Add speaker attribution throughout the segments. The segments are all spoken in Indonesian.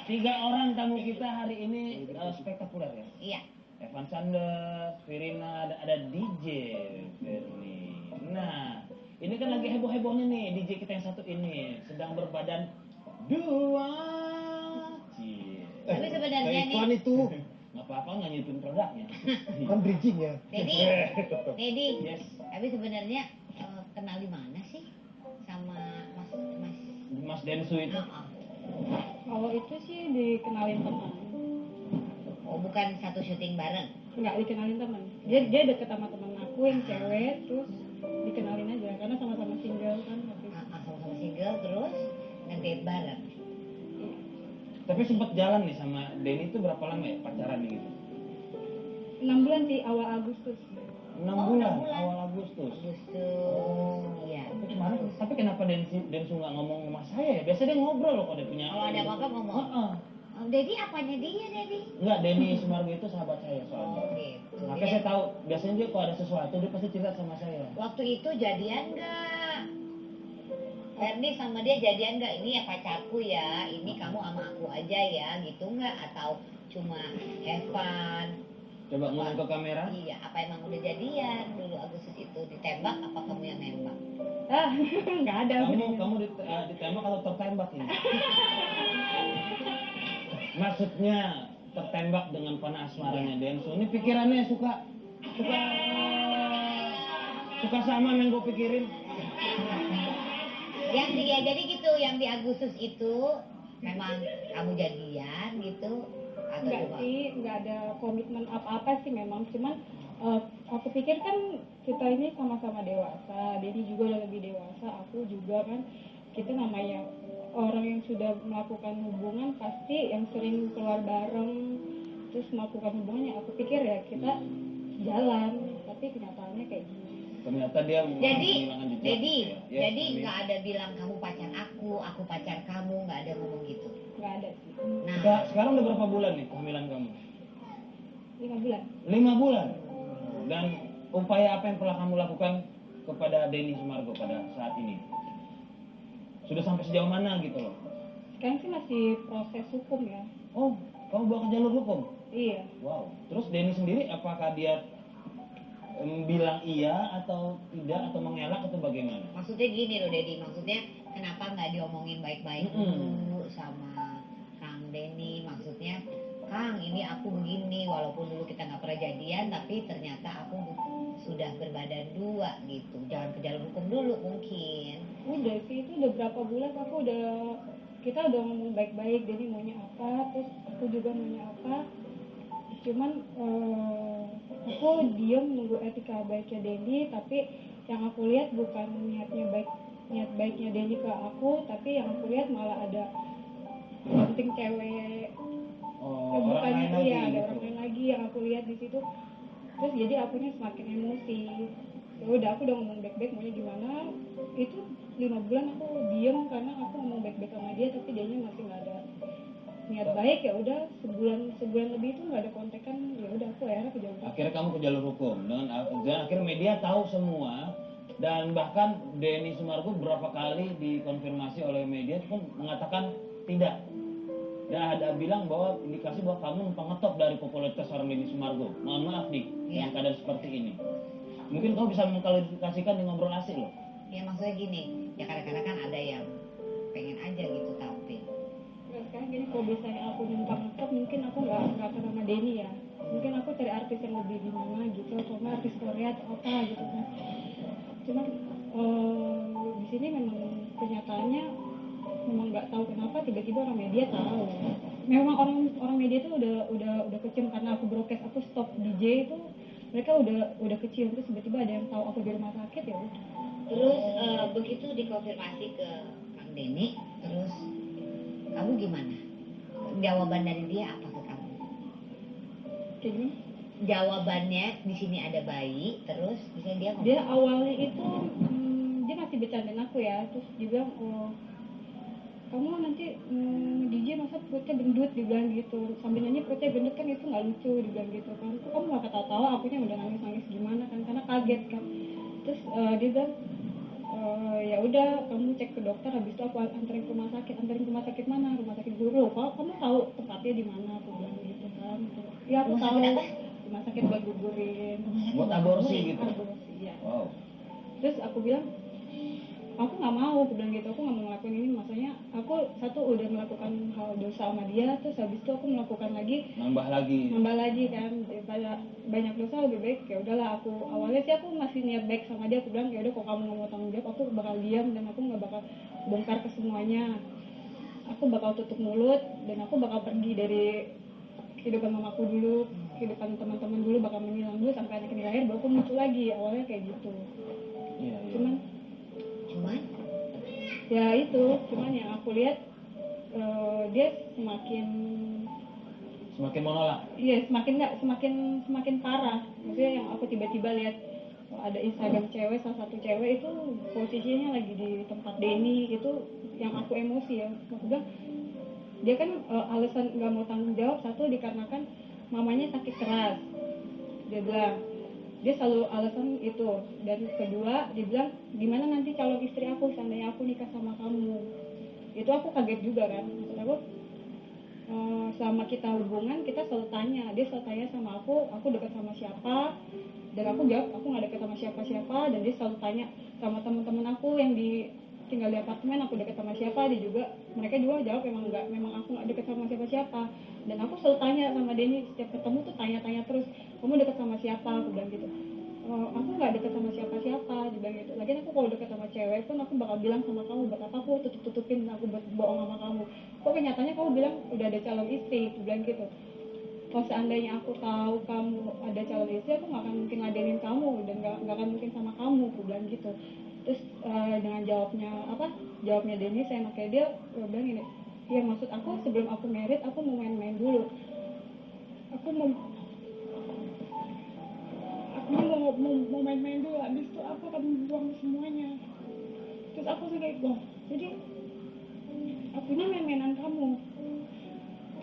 Speaker 1: 3 orang tamu kita hari ini spektakuler ya.
Speaker 2: Iya.
Speaker 1: Evan Sanders, Firina, ada DJ Firni. Nah, ini kan lagi heboh-hebohnya nih DJ kita yang satu ini sedang berbadan 2.
Speaker 2: Tapi sebenarnya nih
Speaker 3: iklan itu
Speaker 1: nggak apa-apa nggak nyipin produknya.
Speaker 3: kan bridging ya.
Speaker 2: Dedi,
Speaker 1: Yes.
Speaker 2: tapi sebenarnya kenal di mana sih sama
Speaker 1: Mas Densu itu.
Speaker 4: Kalau itu sih dikenalin teman.
Speaker 2: Oh, bukan satu syuting bareng.
Speaker 4: Nggak dikenalin teman. Dia deket sama teman aku yang cewek, terus dikenalin aja karena sama-sama single kan waktu itu.
Speaker 2: Sama-sama single terus ngedate bareng.
Speaker 1: Tapi sempat jalan nih sama Denny itu berapa lama ya pacaran nih gitu?
Speaker 4: 6 bulan sih, awal Agustus.
Speaker 1: 6
Speaker 2: Oh,
Speaker 1: bulan,
Speaker 2: 6 bulan.
Speaker 1: awal Agustus.
Speaker 2: Iya.
Speaker 1: Tapi kemana? Tapi kenapa Densu nggak ngomong sama saya ya? Biasanya dia ngobrol loh kalau dia punya.
Speaker 2: Kalau ada apa-apa ngomong.
Speaker 1: Heeh.
Speaker 2: Dedi apanya dia, Dedi?
Speaker 1: Enggak, Denny Sumargo itu sahabat saya soalnya.
Speaker 2: Oh, gitu.
Speaker 1: Makanya saya tahu, biasanya dia kalau ada sesuatu dia pasti cerita sama saya.
Speaker 2: Waktu itu jadian nggak? Ferdi sama dia jadian nggak? Ini ya pacarku ya, ini kamu sama aku aja ya, gitu nggak? Atau cuma have fun?
Speaker 1: Coba ngomong ke kamera.
Speaker 2: Iya, apa emang udah jadian dulu Agustus itu ditembak? Apa kamu yang nembak?
Speaker 4: Nggak ada.
Speaker 1: Kamu ditembak atau tertembak ini? Maksudnya tertembak dengan panah asmaranya Densu. Ini pikirannya suka sama yang gue pikirin.
Speaker 2: Ya jadi gitu, yang di Agustus itu memang kamu jadian gitu atau
Speaker 4: Nggak
Speaker 2: cuma?
Speaker 4: sih, nggak ada komitmen apa-apa sih memang. Cuman aku pikir kan kita ini sama-sama dewasa. Dedi juga udah lebih dewasa, aku juga kan. Kita namanya orang yang sudah melakukan hubungan pasti yang sering keluar bareng terus melakukan hubungan yang aku pikir ya kita jalan, tapi kenyataannya kayak gini.
Speaker 1: Ternyata dia menghilangkan jejak.
Speaker 2: Jadi
Speaker 1: Yes,
Speaker 2: nggak ada bilang kamu pacar aku pacar kamu, nggak ada ngomong gitu.
Speaker 4: Nggak ada sih.
Speaker 2: Nah,
Speaker 1: Sekarang udah berapa bulan nih kehamilan kamu?
Speaker 4: 5 bulan.
Speaker 1: 5 bulan. Dan upaya apa yang telah kamu lakukan kepada Denny Sumargo pada saat ini? Sudah sampai sejauh mana gitu loh?
Speaker 4: Sekarang sih masih proses hukum ya.
Speaker 1: Oh, kamu bawa ke jalur hukum?
Speaker 4: Iya.
Speaker 1: Wow. Terus Denny sendiri apakah dia bilang iya atau tidak atau mengelak atau bagaimana?
Speaker 2: maksudnya gini loh Dedi, maksudnya kenapa nggak diomongin baik-baik dulu sama Kang Denny? Maksudnya Kang, ini aku begini, walaupun dulu kita nggak pernah jadian, tapi ternyata aku sudah berbadan 2 gitu. Jangan ke jalur hukum dulu mungkin.
Speaker 4: Udah sih, itu udah berapa bulan kita udah ngomong baik-baik, Denny maunya apa, terus aku juga maunya apa. Cuman aku diam nunggu etika baiknya Denny, tapi yang aku lihat bukan niat baiknya Denny ke aku, tapi yang aku lihat malah ada penting cewek.
Speaker 1: Orang lain lagi
Speaker 4: Iya, ada
Speaker 1: gitu.
Speaker 4: orang lain lagi yang aku lihat di situ. Terus jadi akunya semakin emosi. Ya udah, aku udah ngomong baik-baik maunya gimana. Itu 5 bulan aku diem karena aku ngomong baik-baik sama dia, tapi dianya masih nggak ada niat baik. Ya udah, sebulan lebih itu nggak ada kontekan. Ya udah, aku akhirnya ke jalur hukum.
Speaker 1: Akhirnya kamu ke jalur hukum dan akhirnya media tahu semua, dan bahkan Denny Sumargo berapa kali dikonfirmasi oleh media pun mengatakan tidak. Dan ada bilang bahwa indikasi bahwa kamu numpang ngetop dari popularitas seorang Denny Sumargo. Mohon maaf nih, dengan keadaan seperti ini. Mungkin kamu bisa mengklarifikasikan di ngobrol asik loh.
Speaker 2: Ya maksudnya gini, ya kadang-kadang kan ada yang pengen aja gitu tampil.
Speaker 4: Nah, sekarang gini, kalau misalnya aku numpang ngetop, mungkin aku nggak akan sama Denny ya. Mungkin aku cari artis yang lebih gimana gitu, atau nggak artis Korea atau apa gitu kan. Cuman di sini memang kenyataannya memang nggak tahu kenapa tiba-tiba orang media tahu. Memang orang media itu udah kecium karena aku broadcast, aku stop DJ itu mereka udah kecium, terus tiba-tiba ada yang tahu aku di rumah sakit. Ya udah.
Speaker 2: Terus begitu dikonfirmasi ke Kang Denny, terus kamu gimana? Jawaban dari dia apa ke kamu?
Speaker 4: Kayak gimana?
Speaker 2: Jawabannya di sini ada bayi, terus misalnya dia ngomong.
Speaker 4: Dia awalnya itu dia masih bercandain aku ya, terus dia bilang, oh kamu nanti DJ masa perutnya gendut, dibilang gitu. Sambil nyanyi perutnya gendut kan itu nggak lucu, dibilang gitu kan. Kok kamu nggak ketawa-tawa, akunya udah nangis-nangis gimana kan, karena kaget kan. Terus dia bilang Ya udah kamu cek ke dokter, habis itu aku anterin ke rumah sakit. Anterin ke rumah sakit mana? Rumah sakit guru. Kamu tahu tempatnya di mana? Aku bilang gitu kan. Ya aku
Speaker 2: Rumah
Speaker 4: tahu.
Speaker 2: sakit apa?
Speaker 4: Rumah sakit buat gugurin.
Speaker 1: Buat aborsi gitu.
Speaker 4: Aborsi ya.
Speaker 1: Wow.
Speaker 4: Terus aku bilang, aku nggak mau, aku bilang gitu, aku nggak mau ngelakuin ini. Maksudnya aku satu udah melakukan hal dosa sama dia, terus habis itu aku melakukan lagi,
Speaker 1: Nambah lagi
Speaker 4: kan. Daripada banyak dosa lebih baik ya udahlah. Aku awalnya sih aku masih niat baik sama dia, aku bilang ya udah, kalau kamu nggak mau tanggung jawab, aku bakal diam dan aku nggak bakal bongkar ke semuanya. Aku bakal tutup mulut dan aku bakal pergi dari kehidupan mamaku dulu, kehidupan teman-teman dulu, bakal menghilang dulu sampai anak ini lahir, baru aku muncul lagi. Awalnya kayak gitu.
Speaker 1: Iya.
Speaker 2: Cuman
Speaker 4: Ya itu, cuman yang aku lihat dia semakin
Speaker 1: menolak.
Speaker 4: Iya, semakin parah. Maksudnya yang aku tiba-tiba lihat ada Instagram cewek, salah satu cewek itu posisinya lagi di tempat Denny, itu yang aku emosi ya. Aku bilang dia kan alasan nggak mau tanggung jawab, satu dikarenakan mamanya sakit keras. Dia bilang dia selalu alasan itu, dan kedua dia bilang gimana nanti calon istri aku seandainya aku nikah sama kamu. Itu aku kaget juga kan. Maksud aku selama kita hubungan kita selalu tanya, dia selalu tanya sama aku dekat sama siapa, dan aku jawab aku nggak dekat sama siapa-siapa. Dan dia selalu tanya sama teman-teman aku yang tinggal di apartemen, aku dekat sama siapa. Mereka juga jawab memang aku nggak dekat sama siapa-siapa. Dan aku selalu tanya sama Denny, setiap ketemu tuh tanya-tanya terus, kamu dekat sama siapa, aku bilang gitu. Aku nggak dekat sama siapa-siapa, dia bilang gitu. Lagian aku kalau dekat sama cewek pun aku bakal bilang sama kamu, buat apa aku tutup-tutupin, aku buat bohong sama kamu. Kok kenyataannya kamu bilang udah ada calon istri, dia bilang gitu. Kalau seandainya aku tahu kamu ada calon istri, aku nggak akan mungkin ladenin kamu dan nggak akan mungkin sama kamu, aku bilang gitu. Terus dengan jawabnya Denny, saya pakai dia bilang ini, ya maksud aku sebelum aku married aku mau main-main dulu, aku mau main-main dulu, habis itu aku akan buang semuanya. Terus aku tuh kayak, wah, jadi aku ini main-mainan kamu,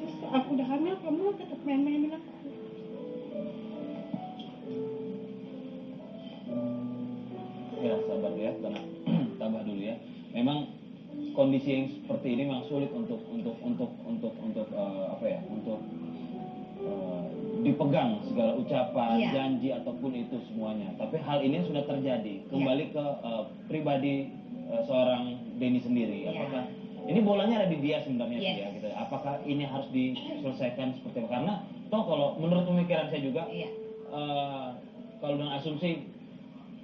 Speaker 4: terus aku udah hamil kamu tetap main-mainin aku.
Speaker 1: Ya sabar ya, tenang. Tabah dulu ya. Memang kondisi yang seperti ini memang sulit untuk dipegang segala ucapan,
Speaker 2: Iya.
Speaker 1: janji ataupun itu semuanya. Tapi hal ini sudah terjadi. Kembali ke pribadi seorang Denny sendiri.
Speaker 2: Iya.
Speaker 1: Apakah ini bolanya ada di dia sebenarnya sih
Speaker 2: Yes.
Speaker 1: ya gitu. Apakah ini harus diselesaikan seperti apa? Karena toh kalau menurut pemikiran saya juga
Speaker 2: Iya.
Speaker 1: kalau dengan asumsi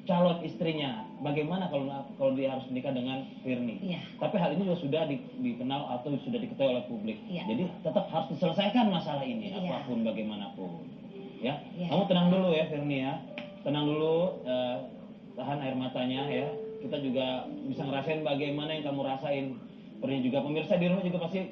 Speaker 1: calon istrinya, bagaimana kalau dia harus menikah dengan Firni?
Speaker 2: Iya.
Speaker 1: Tapi hal ini juga sudah dikenal atau sudah diketahui oleh publik.
Speaker 2: Iya.
Speaker 1: Jadi tetap harus diselesaikan masalah ini,
Speaker 2: Iya.
Speaker 1: apapun bagaimanapun. Ya,
Speaker 2: Iya.
Speaker 1: kamu tenang dulu ya Firni ya, tenang dulu, tahan air matanya ya. Kita juga bisa ngerasain bagaimana yang kamu rasain. Firni juga, pemirsa di rumah juga pasti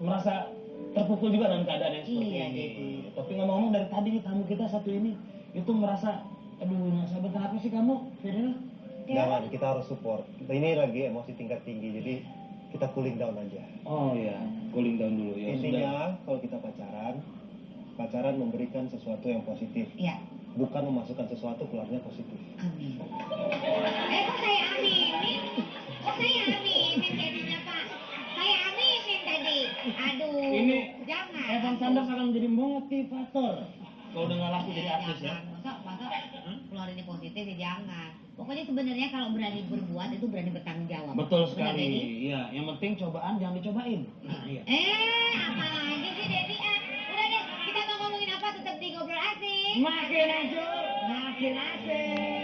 Speaker 1: merasa terpukul juga dengan keadaan yang seperti
Speaker 2: Iya,
Speaker 1: ini.
Speaker 2: Dedi.
Speaker 1: Tapi ngomong-ngomong dari tadi tamu kita satu ini itu merasa, aduh nggak sabar, kenapa sih kamu, Firna?
Speaker 3: Jangan, kita harus support. Ini lagi emosi tingkat tinggi, jadi kita cooling down aja.
Speaker 1: Oh iya, cooling down dulu ya.
Speaker 3: Intinya kalau kita pacaran memberikan sesuatu yang positif,
Speaker 2: Iya.
Speaker 3: bukan memasukkan sesuatu keluarnya positif.
Speaker 2: Amin. Kok saya aminin? Kok saya aminin jadinya Pak? Saya aminin tadi. Aduh.
Speaker 1: Ini
Speaker 2: jangan.
Speaker 1: Evan Sanders akan menjadi motivator kalau udah nggak laku jadi artis ya.
Speaker 2: Jangan. Masa keluarin ini positif ya jangan. Pokoknya sebenarnya kalau berani berbuat itu berani bertanggung jawab.
Speaker 1: Betul
Speaker 2: Benar,
Speaker 1: sekali.
Speaker 2: Dedi?
Speaker 1: Iya, yang penting cobaan jangan dicobain. Nah, iya.
Speaker 2: Apalagi sih Dedi? Udah deh, kita mau ngomongin apa tetap di ngobrol asik.
Speaker 1: Makin asik, makin asik.